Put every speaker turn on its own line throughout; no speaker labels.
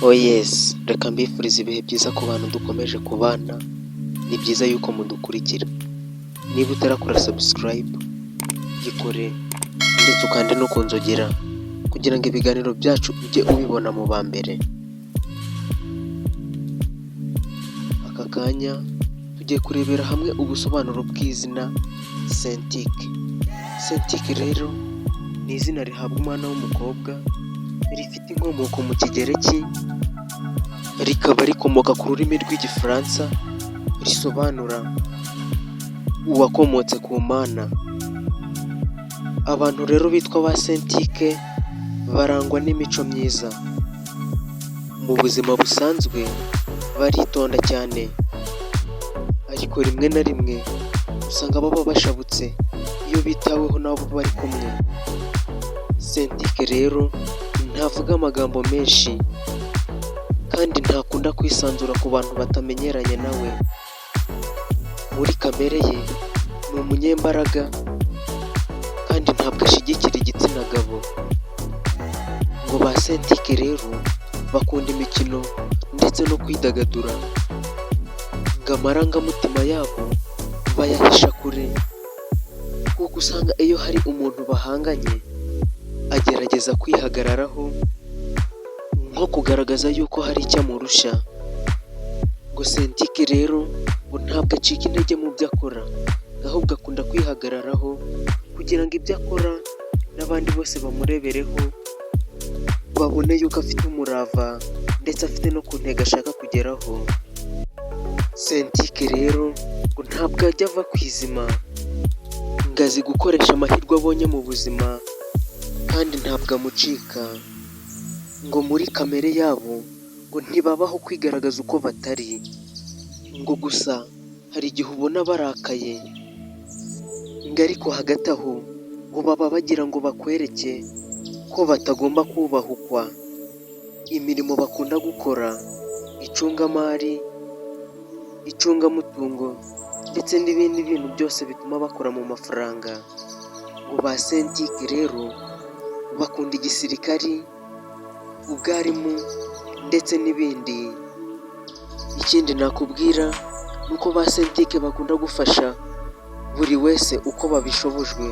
Oh yes, reka mbifurize ibihe byiza ku bantu dukomeje kubana, ni byiza yuko mudukurikira. Niba utarakora subscribe, gikore ndetse ukande no kunzogera kugira ngo ibiganiro byacu ujye ubibona mu ba mbere. Aka kanya tugiye kurebera hamwe ubusobanuro bw'izina Cintiq. Cintiq rero ni izina rihabwa umwana w'umukobwa, rifite inkomoko mu Kigereki, rikaba rikomoka ku rurimi rw'Igifaransa, risobanura uwakomotse ku Mana. Abantu rero bitwa ba Cintiq barangwa n'imico myiza. Mu buzima busanzwe baritonda cyane, ariko rimwe na rimwe usanga baba bashabutse iyo bitaweho n'abo bari kumwe. Cintiq rero ntavuga amagambo menshi kandi ntakunda kwisanzura ku bantu batamenyeranye nawe. Muri kamere ye ni umunyembaraga kandi ntabwo ashyigikira igitsina gabo. Ngo ba Cintiq rero bakunda imikino ndetse no kwidagadura, ngo amarangamutima yabo bayahisha kure, kuko usanga iyo hari umuntu bahanganye agerageza kwihagararaho nko kugaragaza yuko hari icyo amurusha. Ngo Cintiq rero ngo ntabwo acika intege mu byo akora, ahubwo akunda kwihagararaho kugira ngo ibyo akora n'abandi bose bamurebereho, babone yuko afite umurava ndetse afite no ku ntego ashaka kugeraho. Cintiq rero ngo ntabwo ajya ava ku izima, ngo azi gukoresha amahirwe abonye mu buzima kandi ntabwo amucika. Ngo muri kamere yabo ngo ntibabaho kwigaragaza uko batari, ngo gusa hari igihe ubona barakaye, ngo ariko hagati aho ngo baba bagira ngo bakwereke ko batagomba kubahukwa. Imirimo bakunda gukora, icungamari, icungamutungo ndetse n'ibindi bintu byose bituma bakora mu mafaranga. Ngo ba Cintiq rero bakunda igisirikari, ubwarimu ndetse n'ibindi. Ikindi nakubwira ni uko ba Cintiq bakunda gufasha buri wese uko babishobojwe,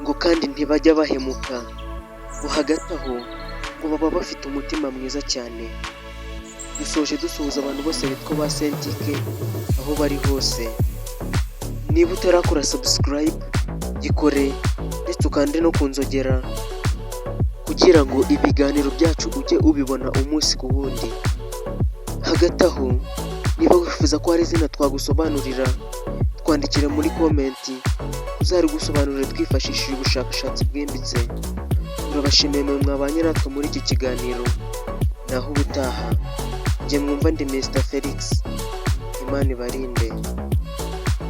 ngo kandi ntibajya bahemuka. Ngo hagati aho ngo baba bafite umutima mwiza cyane. Dusoje dusuhuza abantu bose bitwa ba Cintiq aho bari hose. Niba utarakora subscribe, gikore ndetse ukande no kunzogera kugira ngo ibiganiro byacu ujye ubibona umunsi ku wundi. Hagati aho niba wifuza ko hari izina twagusobanurira, twandikire muri komenti uzarigusobanurire twifashishije ubushakashatsi bwimbitse. Turabashimiye mwe mwabanye natwe muri iki kiganiro. Naho ubutaha, njye mwumva ndi Mr Felix. Imana ibarinde.